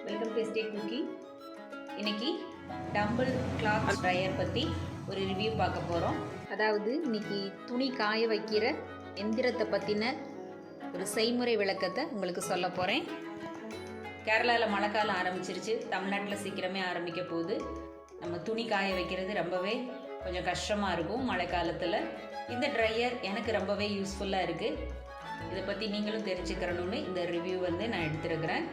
Welcome to stay cooking. இன்னைக்கு tumble cloth dryer பற்றி ஒரு ரிவ்யூ பார்க்க போகிறோம். அதாவது இன்னைக்கு துணி காய வைக்கிற எந்திரத்தை பற்றின ஒரு செய்முறை விளக்கத்தை உங்களுக்கு சொல்ல போகிறேன். கேரளாவில் மழை காலம் ஆரம்பிச்சிருச்சு, தமிழ்நாட்டில் சீக்கிரமே ஆரம்பிக்க போகுது. நம்ம துணி காய வைக்கிறது ரொம்பவே கொஞ்சம் கஷ்டமாக இருக்கும் மழை காலத்தில். இந்த ட்ரையர் எனக்கு ரொம்பவே யூஸ்ஃபுல்லாக இருக்குது. இதை பற்றி நீங்களும் தெரிஞ்சுக்கிறணும்னு இந்த ரிவ்யூ நான் எடுத்துருக்கிறேன்.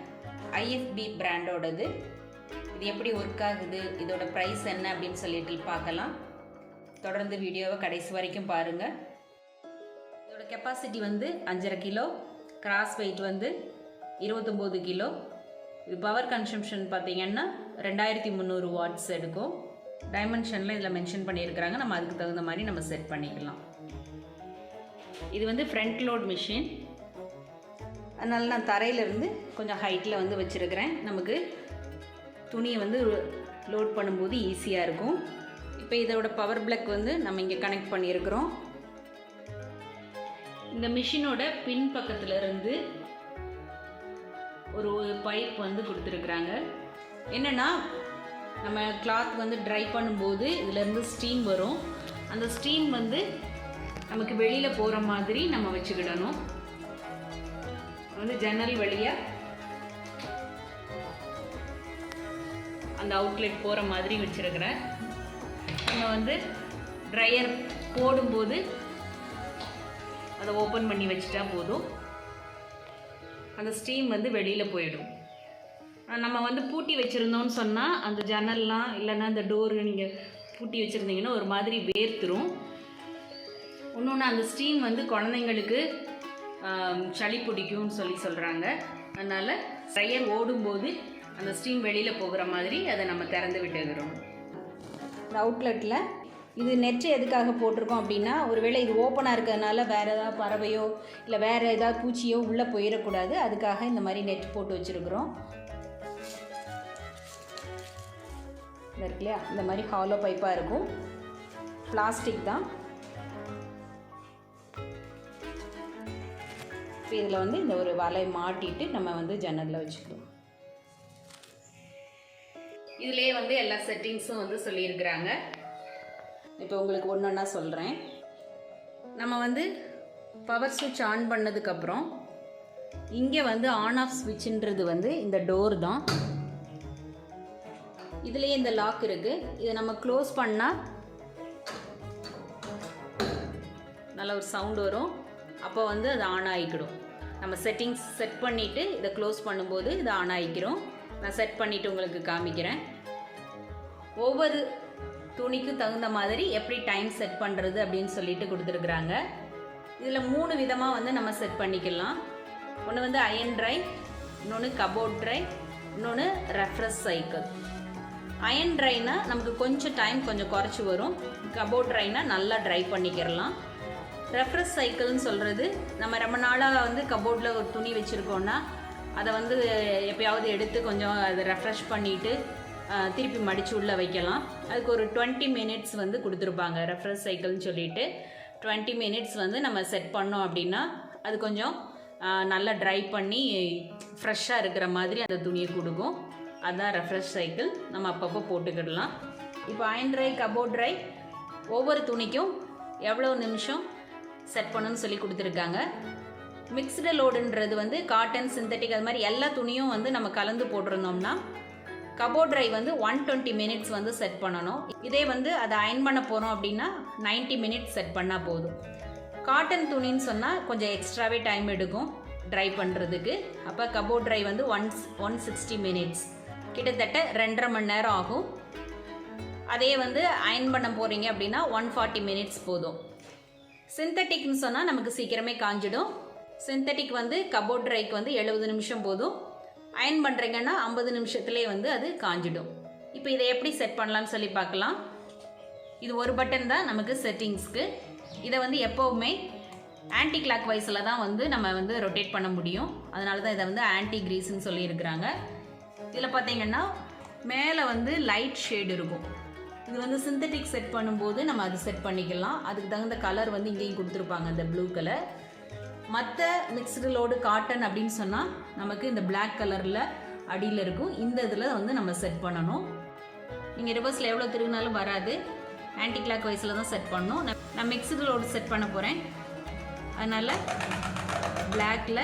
IFB பிராண்டோடது. இது எப்படி ஒர்க் ஆகுது, இதோட ப்ரைஸ் என்ன அப்படின்னு சொல்லிட்டு பார்க்கலாம். தொடர்ந்து வீடியோவை கடைசி வரைக்கும் பாருங்கள். இதோட capacity 5.5 kilo, gross weight 29 kilo. இது பவர் கன்சம்ஷன் பார்த்தீங்கன்னா 2300 வாட்ஸ் எடுக்கும். டைமென்ஷனில் இதில் மென்ஷன் பண்ணியிருக்கிறாங்க. நம்ம அதுக்கு தகுந்த மாதிரி நம்ம செட் பண்ணிக்கலாம். இது ஃப்ரண்ட் லோட் மிஷின், அதனால நான் தரையிலேருந்து கொஞ்சம் ஹைட்டில் வச்சுருக்கிறேன். நமக்கு துணியை லோட் பண்ணும்போது ஈஸியாக இருக்கும். இப்போ இதோட பவர் பிளக் நம்ம இங்கே கனெக்ட் பண்ணியிருக்கிறோம். இந்த மிஷினோட பின் பக்கத்தில் இருந்து ஒரு பைப் கொடுத்துருக்குறாங்க. என்னென்னா, நம்ம கிளாத் ட்ரை பண்ணும்போது இதிலேருந்து ஸ்டீம் வரும். அந்த ஸ்டீம் நமக்கு வெளியில் போகிற மாதிரி நம்ம வச்சுக்கிடணும். ஜன்னல் வழியாக அந்த அவுட்லெட் போகிற மாதிரி வச்சுருக்கிறேன். நம்ம ட்ரையர் போடும்போது அதை ஓப்பன் பண்ணி வச்சுட்டா போதும். அந்த ஸ்டீம் வெளியில் போயிடும். நம்ம பூட்டி வச்சுருந்தோன்னு சொன்னால் அந்த ஜன்னல்லாம் இல்லைன்னா அந்த டோரு நீங்கள் பூட்டி வச்சுருந்தீங்கன்னா ஒரு மாதிரி வேர்த்துரும். இன்னொன்று, அந்த ஸ்டீம் குழந்தைங்களுக்கு சளி பிடிக்கும்னு சொல்கிறாங்க. அதனால் ட்ரையர் ஓடும்போது அந்த ஸ்டீம் வெளியில் போகிற மாதிரி அதை நம்ம திறந்து விட்டுக்கிறோம். இந்த அவுட்லெட்டில் இது நெட்டு எதுக்காக போட்டிருக்கோம் அப்படின்னா, ஒருவேளை இது ஓப்பனாக இருக்கிறதுனால வேறு ஏதாவது பறவையோ இல்லை வேறு ஏதாவது பூச்சியோ உள்ளே போயிடக்கூடாது. அதுக்காக இந்த மாதிரி நெட் போட்டு வச்சுருக்குறோம். இருக்கு இல்லையா, இந்த மாதிரி ஹாலோ பைப்பாக இருக்கும். பிளாஸ்டிக் தான். இப்போ இதில் இந்த ஒரு வலை மாட்டிட்டு நம்ம ஜன்னலில் வச்சுக்கலாம். இதிலே எல்லா செட்டிங்ஸும் சொல்லியிருக்கிறாங்க. இப்போ உங்களுக்கு ஒன்று ஒன்றா சொல்கிறேன். நம்ம பவர் சுவிட்ச் ஆன் பண்ணதுக்கப்புறம் இங்கே ஆன் ஆஃப் ஸ்விட்சுன்றது இந்த டோர் தான். இதுலேயே இந்த லாக் இருக்குது. இதை நம்ம க்ளோஸ் பண்ணால் நல்ல ஒரு சவுண்டு வரும். அப்போ அது ஆன் ஆகிக்கிடும். நம்ம செட்டிங்ஸ் செட் பண்ணிவிட்டு இதை க்ளோஸ் பண்ணும்போது இது ஆன் ஆகிக்கிறோம். நான் செட் பண்ணிவிட்டு உங்களுக்கு காமிக்கிறேன். ஒவ்வொரு துணிக்கு தகுந்த மாதிரி எப்படி டைம் செட் பண்ணுறது அப்படின்னு சொல்லிட்டு கொடுத்துருக்குறாங்க. இதில் 3 விதமாக நம்ம செட் பண்ணிக்கலாம். ஒன்று அயன் ட்ரை, இன்னொன்று கபோர்ட் ட்ரை, இன்னொன்று ரெஃப்ரெஷ் சைக்கிள். அயன் ட்ரைனா நமக்கு கொஞ்சம் டைம் கொஞ்சம் குறைச்சி வரும். கபோர்ட் ட்ரைனா நல்லா ட்ரை பண்ணிக்கிறலாம். ரெஃப்ரெஷ் சைக்கிள்னு சொல்கிறது, நம்ம ரொம்ப நாளாக கபோர்டில் ஒரு துணி வச்சுருக்கோன்னா அதை எப்போயாவது எடுத்து கொஞ்சம் அதை ரெஃப்ரெஷ் பண்ணிவிட்டு திருப்பி மடித்து உள்ளே வைக்கலாம். அதுக்கு ஒரு 20 மினிட்ஸ் கொடுத்துருப்பாங்க. ரெஃப்ரெஷ் சைக்கிள்னு சொல்லிட்டு 20 மினிட்ஸ் நம்ம செட் பண்ணோம் அப்படின்னா அது கொஞ்சம் நல்லா ட்ரை பண்ணி ஃப்ரெஷ்ஷாக இருக்கிற மாதிரி அந்த துணியை கொடுக்கும். அதுதான் ரெஃப்ரெஷ் சைக்கிள். நம்ம அப்பப்போ போட்டுக்கிடலாம். இப்போ அயன் ட்ரை, கபோர்ட் ட்ரை ஒவ்வொரு துணிக்கும் எவ்வளோ நிமிஷம் செட் பண்ணணும்னு சொல்லி கொடுத்துருக்காங்க. மிக்ஸ்டு லோடுன்றது காட்டன், சிந்தட்டிக் அது மாதிரி எல்லா துணியும் நம்ம கலந்து போட்டிருந்தோம்னா கபோர்ட் ட்ரை 120 மினிட்ஸ் செட் பண்ணணும். இதே அதை அயன் பண்ண போகிறோம் அப்படின்னா 90 மினிட்ஸ் செட் பண்ணால் போதும். காட்டன் துணின்னு சொன்னால் கொஞ்சம் எக்ஸ்ட்ராவே டைம் எடுக்கும் ட்ரை பண்ணுறதுக்கு. அப்போ கபோர்ட் ட்ரை 160 மினிட்ஸ், கிட்டத்தட்ட 2.5 மணி நேரம் ஆகும். அதே அயன் பண்ண போகிறீங்க அப்படின்னா 140 மினிட்ஸ் போதும். சிந்தட்டிக்னு சொன்னால் நமக்கு சீக்கிரமே காஞ்சிடும். சிந்தட்டிக் கபோர்ட் ட்ரைக்கு 70 நிமிஷம் போதும். அயன் பண்ணுறீங்கன்னா 50 நிமிஷத்துலேயே அது காஞ்சிடும். இப்போ இதை எப்படி செட் பண்ணலான்னு சொல்லி பார்க்கலாம். இது ஒரு பட்டன் தான் நமக்கு செட்டிங்ஸ்க்கு. இதை எப்போவுமே ஆன்டி கிளாக் வைஸில் தான் நம்ம ரொட்டேட் பண்ண முடியும். அதனால தான் இதை ஆன்டி கிரீஸ்ன்னு சொல்லியிருக்கிறாங்க. இதில் பார்த்தீங்கன்னா மேலே லைட் ஷேடு இருக்கும். இது சிந்தட்டிக் செட் பண்ணும்போது நம்ம அது செட் பண்ணிக்கலாம். அதுக்கு தகுந்த கலர் இங்கேயும் கொடுத்துருப்பாங்க, இந்த ப்ளூ கலர். மற்ற மிக்ஸ்டு லோடு காட்டன் அப்படின்னு சொன்னால் நமக்கு இந்த பிளாக் கலரில் அடியில் இருக்கும். இந்த இதில் வந்து நம்ம செட் பண்ணணும். நீங்கள் ரிவர்ஸில் எவ்வளோ திரும்பினாலும் வராது. ஆன்டி கிளாக் வைஸில் தான் செட் பண்ணணும். நான் மிக்ஸ்டு லோடு செட் பண்ண போகிறேன். அதனால் பிளாக்கில்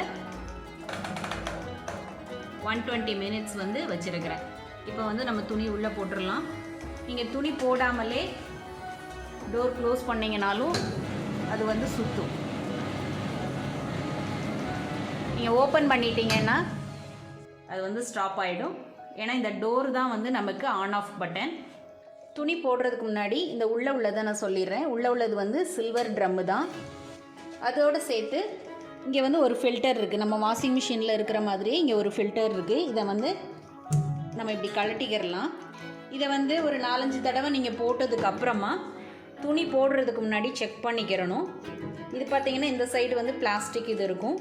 120 மினிட்ஸ் வந்து வச்சுருக்கிறேன். இப்போ வந்து நம்ம துணி உள்ளே போட்டுடலாம். நீங்கள் துணி போடாமலே டோர் க்ளோஸ் பண்ணிங்கனாலும் அது வந்து சுற்றும். நீங்கள் ஓப்பன் பண்ணிட்டீங்கன்னா அது வந்து ஸ்டாப் ஆகிடும். ஏன்னா இந்த டோர் தான் வந்து நமக்கு ஆன் ஆஃப் பட்டன். துணி போடுறதுக்கு முன்னாடி இந்த உள்ளதை நான் சொல்லிடுறேன். உள்ளது வந்து சில்வர் ட்ரம்மு தான். அதோடு சேர்த்து இங்கே வந்து ஒரு ஃபில்டர் இருக்குது. நம்ம வாஷிங் மிஷினில் இருக்கிற மாதிரியே இங்கே ஒரு ஃபில்டர் இருக்குது. இதை வந்து நம்ம இப்படி கழட்டிக்கிறலாம். இதை வந்து ஒரு 4-5 தடவை நீங்கள் போட்டதுக்கு அப்புறமா துணி போடுறதுக்கு முன்னாடி செக் பண்ணிக்கிறணும். இது பார்த்திங்கன்னா இந்த சைடு வந்து பிளாஸ்டிக் இது இருக்கும்.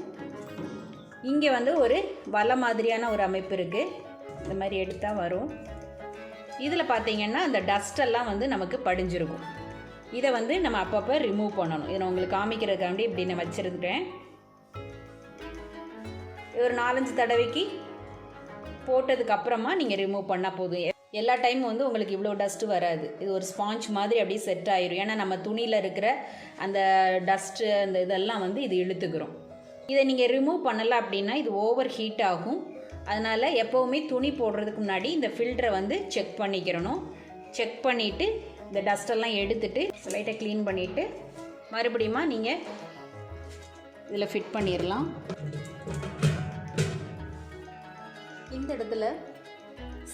இங்கே வந்து ஒரு வலை மாதிரியான ஒரு அமைப்பு இருக்குது. இந்த மாதிரி எடுத்தால் வரும். இதில் பார்த்திங்கன்னா அந்த டஸ்டெல்லாம் வந்து நமக்கு படிஞ்சிருக்கும். இதை வந்து நம்ம அப்பப்போ ரிமூவ் பண்ணணும். இதை நான் உங்களுக்கு காமிக்கிறதுக்காண்டி இப்படி நான் வச்சுருக்கேன். ஒரு 4-5 தடவைக்கு போட்டதுக்கு அப்புறமா நீங்கள் ரிமூவ் பண்ணால் போதும். எல்லா டைமும் வந்து உங்களுக்கு இவ்வளோ டஸ்ட்டு வராது. இது ஒரு ஸ்பாஞ்ச் மாதிரி அப்படியே செட் ஆயிரும். ஏன்னா நம்ம துணியில் இருக்கிற அந்த டஸ்ட்டு அந்த இதெல்லாம் வந்து இது இழுத்துக்கிறோம். இதை நீங்கள் ரிமூவ் பண்ணலை அப்படின்னா இது ஓவர் ஹீட் ஆகும். அதனால் எப்போவுமே துணி போடுறதுக்கு முன்னாடி இந்த ஃபில்டரை வந்து செக் பண்ணிக்கிறணும். செக் பண்ணிவிட்டு இந்த டஸ்டெல்லாம் எடுத்துட்டு லைட்டாக க்ளீன் பண்ணிவிட்டு மறுபடியும் நீங்கள் இதில் ஃபிட் பண்ணிடலாம். இந்த இடத்துல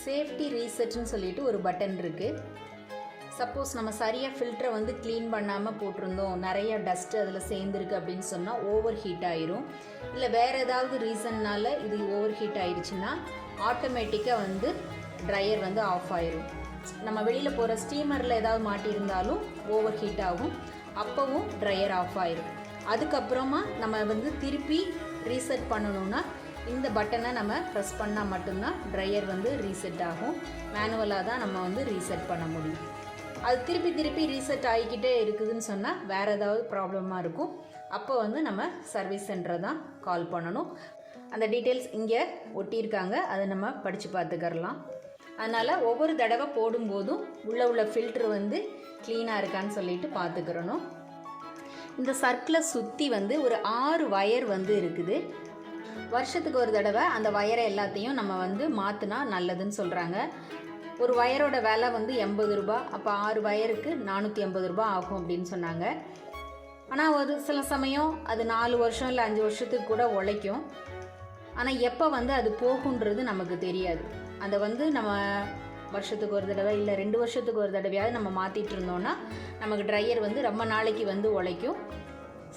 சேஃப்டி ரீசெட்னு சொல்லிட்டு ஒரு பட்டன் இருக்குது. சப்போஸ் நம்ம சரியாக ஃபில்டரை வந்து க்ளீன் பண்ணாமல் போட்டிருந்தோம், நிறைய டஸ்ட்டு அதில் சேர்ந்துருக்கு அப்படின்னு சொன்னால் ஓவர் ஹீட் ஆயிரும். இல்லை வேறு ஏதாவது ரீசன்னால் இது ஓவர் ஹீட் ஆயிடுச்சுன்னா ஆட்டோமேட்டிக்காக வந்து ட்ரையர் வந்து ஆஃப் ஆயிரும். நம்ம வெளியில் போகிற ஸ்டீமரில் ஏதாவது மாட்டியிருந்தாலும் ஓவர் ஹீட் ஆகும். அப்போவும் ட்ரையர் ஆஃப் ஆயிரும். அதுக்கப்புறமா நம்ம வந்து திருப்பி ரீசெட் பண்ணணுன்னா இந்த பட்டனை நம்ம ப்ரெஸ் பண்ணால் மட்டும்தான் ட்ரையர் வந்து ரீசெட் ஆகும். மேனுவலாக தான் நம்ம வந்து ரீசெட் பண்ண முடியும். அது திருப்பி ரீசெட் ஆகிக்கிட்டே இருக்குதுன்னு சொன்னால் வேறு ஏதாவது ப்ராப்ளமாக இருக்கும். அப்போ வந்து நம்ம சர்வீஸ் சென்டரை தான் கால் பண்ணணும். அந்த டீட்டெயில்ஸ் இங்கே ஒட்டியிருக்காங்க. அதை நம்ம படித்து பார்த்துக்கறலாம். அதனால் ஒவ்வொரு தடவை போடும்போதும் உள்ள ஃபில்ட்ரு வந்து க்ளீனாக இருக்கான்னு சொல்லிட்டு பார்த்துக்கிறணும். இந்த சர்க்கிளை சுற்றி வந்து ஒரு 6 வயர் வந்து இருக்குது. வருஷத்துக்கு ஒரு தடவை அந்த வயரை எல்லாத்தையும் நம்ம வந்து மாற்றினா நல்லதுன்னு சொல்கிறாங்க. ஒரு வயரோட விலை வந்து 80 ரூபா. அப்போ 6 வயருக்கு 480 ரூபா ஆகும் அப்படின்னு சொன்னாங்க. ஆனால் ஒரு சில சமயம் அது 4 வருஷம் இல்லை 5 வருஷத்துக்கு கூட உழைக்கும். ஆனால் எப்போ வந்து அது போகுன்றது நமக்கு தெரியாது. அதை வந்து நம்ம வருஷத்துக்கு ஒரு தடவை இல்லை 2 வருஷத்துக்கு ஒரு தடவையாவது நம்ம மாற்றிட்டு இருந்தோன்னா நமக்கு ட்ரையர் வந்து ரொம்ப நாளைக்கு வந்து உழைக்கும்.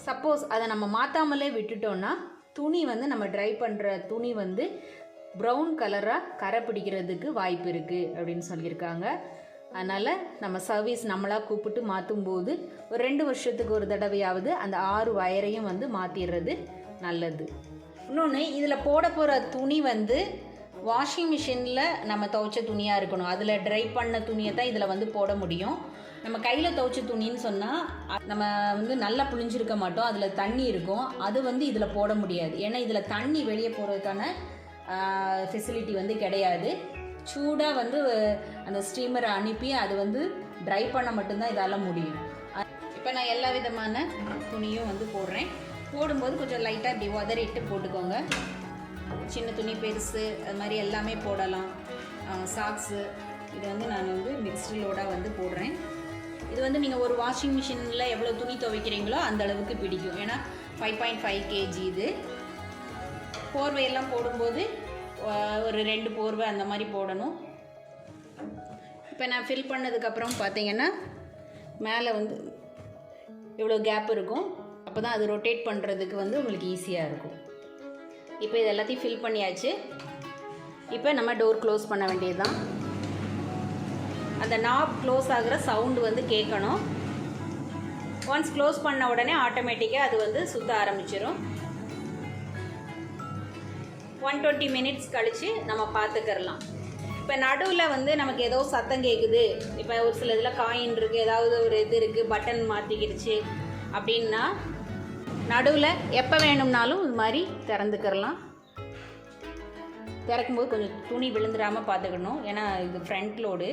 சப்போஸ் அதை நம்ம மாற்றாமலே விட்டுட்டோன்னா துணி வந்து நம்ம ட்ரை பண்ணுற துணி வந்து ப்ரௌன் கலராக கரை பிடிக்கிறதுக்கு வாய்ப்பு இருக்குது அப்படின்னு சொல்லியிருக்காங்க. அதனால் நம்ம சர்வீஸ் நம்மளாக கூப்பிட்டு மாற்றும்போது ஒரு 2 வருஷத்துக்கு ஒரு தடவையாவது அந்த 6 வயரையும் வந்து மாற்றிடுறது நல்லது. இன்னொன்று, இதில் போட போகிற துணி வந்து வாஷிங் மிஷினில் நம்ம துவைச்ச துணியாக இருக்கணும். அதில் ட்ரை பண்ண துணியை தான் இதில் வந்து போட முடியும். நம்ம கையில் துவைச்ச துணின்னு சொன்னால் நம்ம வந்து நல்லா புழிஞ்சிருக்க மாட்டோம். அதில் தண்ணி இருக்கும். அது வந்து இதில் போட முடியாது. ஏன்னா இதில் தண்ணி வெளியே போகிறதுக்கான ஃபெசிலிட்டி வந்து கிடையாது. சூடாக வந்து அந்த ஸ்டீமரை அனுப்பி அது வந்து ட்ரை பண்ண மட்டும்தான் இதால் முடியும். இப்போ நான் எல்லா விதமான துணியும் வந்து போடுறேன். போடும்போது கொஞ்சம் லைட்டாக இப்படி உதறிட்டு போட்டுக்கோங்க. சின்ன துணி, பெருசு, அது மாதிரி எல்லாமே போடலாம். சாக்ஸு, இது வந்து நான் வந்து மிக்ஸ்டு லோடாக வந்து போடுறேன். இது வந்து நீங்கள் ஒரு வாஷிங் மிஷினில் எவ்வளோ துணி துவைக்கிறீங்களோ அந்த அளவுக்கு பிடிக்கும். ஏன்னா 5.5 kg இது. போர்வையெல்லாம் போடும்போது ஒரு 2 போர்வை அந்த மாதிரி போடணும். இப்போ நான் ஃபில் பண்ணதுக்கப்புறம் பார்த்தீங்கன்னா மேலே வந்து இவ்வளோ கேப் இருக்கும். அப்போ தான் அது ரொட்டேட் பண்ணுறதுக்கு வந்து உங்களுக்கு ஈஸியாக இருக்கும். இப்போ இது எல்லாத்தையும் ஃபில் பண்ணியாச்சு. இப்போ நம்ம டோர் க்ளோஸ் பண்ண வேண்டியது தான். அந்த நாப் க்ளோஸ் ஆகிற சவுண்டு வந்து கேட்கணும். ஒன்ஸ் க்ளோஸ் பண்ண உடனே ஆட்டோமேட்டிக்காக அது வந்து சுற்ற ஆரம்பிச்சிடும். 120 மினிட்ஸ் கழித்து நம்ம பார்த்துக்கிறலாம். இப்போ நடுவில் வந்து நமக்கு ஏதோ சத்தம் கேட்குது, இப்போ ஒரு சில இதில் காயின் இருக்குது, ஏதாவது ஒரு இது இருக்குது, பட்டன் மாற்றிக்கிடுச்சு அப்படின்னா நடுவில் எப்போ வேணும்னாலும் இது மாதிரி திறந்துக்கிறலாம். திறக்கும்போது கொஞ்சம் துணி விழுந்துடாமல் பார்த்துக்கணும், ஏன்னா இது ஃப்ரண்ட் லோடு.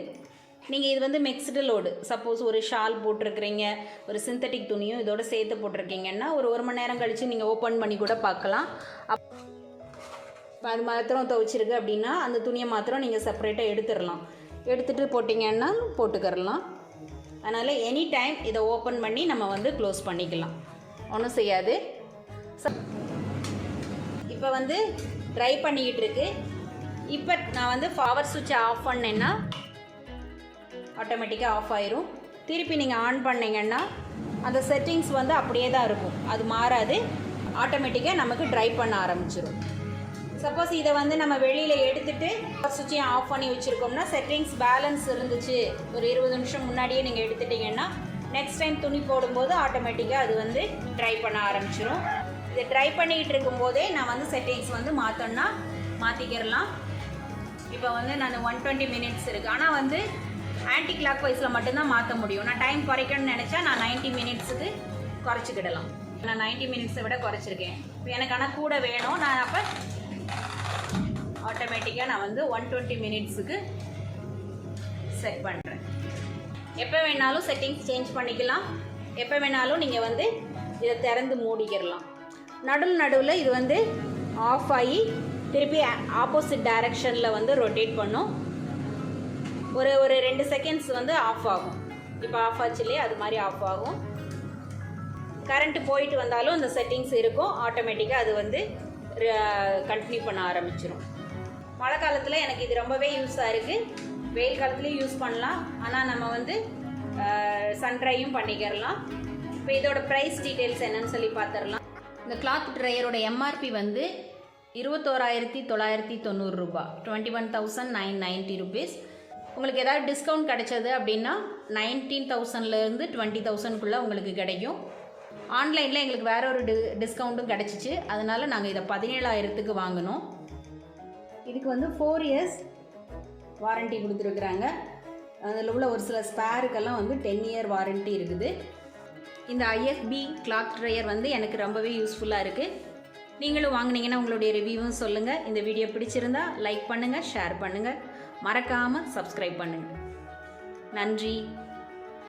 நீங்கள் இது வந்து மிக்ஸ்டு லோடு. சப்போஸ் ஒரு ஷால் போட்டிருக்கிறீங்க, ஒரு சிந்தட்டிக் துணியும் இதோட சேர்த்து போட்டிருக்கீங்கன்னா ஒரு மணி நேரம் கழித்து நீங்கள் ஓப்பன் பண்ணி கூட பார்க்கலாம். இப்போ அது மாத்திரம் துவைச்சிருக்கு அப்படின்னா அந்த துணியை மாத்திரம் நீங்கள் செப்பரேட்டாக எடுத்துடலாம். எடுத்துகிட்டு போட்டிங்கன்னா போட்டுக்கிறலாம். அதனால் எனி டைம் இதை ஓப்பன் பண்ணி நம்ம வந்து க்ளோஸ் பண்ணிக்கலாம், ஒன்றும் செய்யாது. இப்போ வந்து ட்ரை பண்ணிக்கிட்டு இருக்கு. இப்போ நான் வந்து பவர் சுவிட்சை ஆஃப் பண்ணேன்னா ஆட்டோமேட்டிக்காக ஆஃப் ஆயிரும். திருப்பி நீங்கள் ஆன் பண்ணிங்கன்னா அந்த செட்டிங்ஸ் வந்து அப்படியே தான் இருக்கும், அது மாறாது. ஆட்டோமேட்டிக்காக நமக்கு ட்ரை பண்ண ஆரம்பிச்சிடும். சப்போஸ் இதை வந்து நம்ம வெளியில் எடுத்துகிட்டு பவர் சுவிட்சையும் ஆஃப் பண்ணி வச்சுருக்கோம்னா செட்டிங்ஸ் பேலன்ஸ் இருந்துச்சு, ஒரு 20 நிமிஷம் முன்னாடியே நீங்கள் எடுத்துட்டிங்கன்னா நெக்ஸ்ட் டைம் துணி போடும்போது ஆட்டோமேட்டிக்காக அது வந்து ட்ரை பண்ண ஆரம்பிச்சிடும். இதை ட்ரை பண்ணிக்கிட்டு இருக்கும்போதே நான் வந்து செட்டிங்ஸ் வந்து மாற்றோன்னா மாற்றிக்கிறலாம். இப்போ வந்து நான் 120 மினிட்ஸ் இருக்குது, ஆனால் வந்து ஆன்டி கிளாக் வைஸில் மட்டும்தான் மாற்ற முடியும். நான் டைம் குறைக்கணும்னு நினச்சா நான் 90 மினிட்ஸுக்கு குறைச்சிக்கிடலாம். நான் 90 மினிட்ஸை விட குறைச்சிருக்கேன். இப்போ எனக்கு ஆனால் கூட வேணும், நான் அப்போ ஆட்டோமேட்டிக்காக நான் வந்து 120 மினிட்ஸுக்கு செட் பண்ணுறேன். எப்போ வேணாலும் செட்டிங்ஸ் சேஞ்ச் பண்ணிக்கலாம், எப்போ வேணாலும் நீங்கள் வந்து இதை திறந்து மூடிக்கிறலாம். நடுவில் இது வந்து ஆஃப் ஆகி திருப்பி ஆப்போசிட் டைரக்ஷனில் வந்து ரொட்டேட் பண்ணும். ஒரு 2 செகண்ட்ஸ் வந்து ஆஃப் ஆகும். இப்போ ஆஃப் ஆச்சு இல்லையா, அது மாதிரி ஆஃப் ஆகும். கரண்ட்டு போயிட்டு வந்தாலும் அந்த செட்டிங்ஸ் இருக்கும், ஆட்டோமேட்டிக்காக அது வந்து கண்டினியூ பண்ண ஆரம்பிச்சிடும். மழை காலத்தில் எனக்கு இது ரொம்பவே யூஸாக இருக்குது. வெயில் காலத்துலேயும் யூஸ் பண்ணலாம், ஆனால் நம்ம வந்து சன்ட்ரையும் பண்ணிக்கிறலாம். இப்போ இதோட ப்ரைஸ் டீட்டெயில்ஸ் என்னன்னு சொல்லி பார்த்துடலாம். இந்த கிளாத் ட்ரையரோட எம்ஆர்பி வந்து 21,990 ரூபா, 21,990 ருபீஸ். உங்களுக்கு ஏதாவது டிஸ்கவுண்ட் கிடைச்சது அப்படின்னா 19,000லேருந்து 20,000க்குள்ளே உங்களுக்கு கிடைக்கும். ஆன்லைனில் எங்களுக்கு வேற ஒரு டிஸ்கவுண்ட்டும் கிடச்சிச்சு, அதனால் நாங்கள் இதை 17,000க்கு வாங்கினோம். இதுக்கு வந்து 4 இயர்ஸ் வாரண்ட்டி கொடுத்துருக்குறாங்க. அதில் உள்ள ஒரு சில ஸ்பேருக்கெல்லாம் வந்து 10 இயர் வாரண்ட்டி இருக்குது. இந்த IFB கிளாத் ட்ரையர் வந்து எனக்கு ரொம்பவே யூஸ்ஃபுல்லாக இருக்குது. நீங்களும் வாங்கினீங்கன்னா உங்களுடைய ரிவ்யூவும் சொல்லுங்கள். இந்த வீடியோ பிடிச்சிருந்தா லைக் பண்ணுங்கள், ஷேர் பண்ணுங்கள், மறக்காமல் சப்ஸ்கிரைப் பண்ணுங்கள். நன்றி.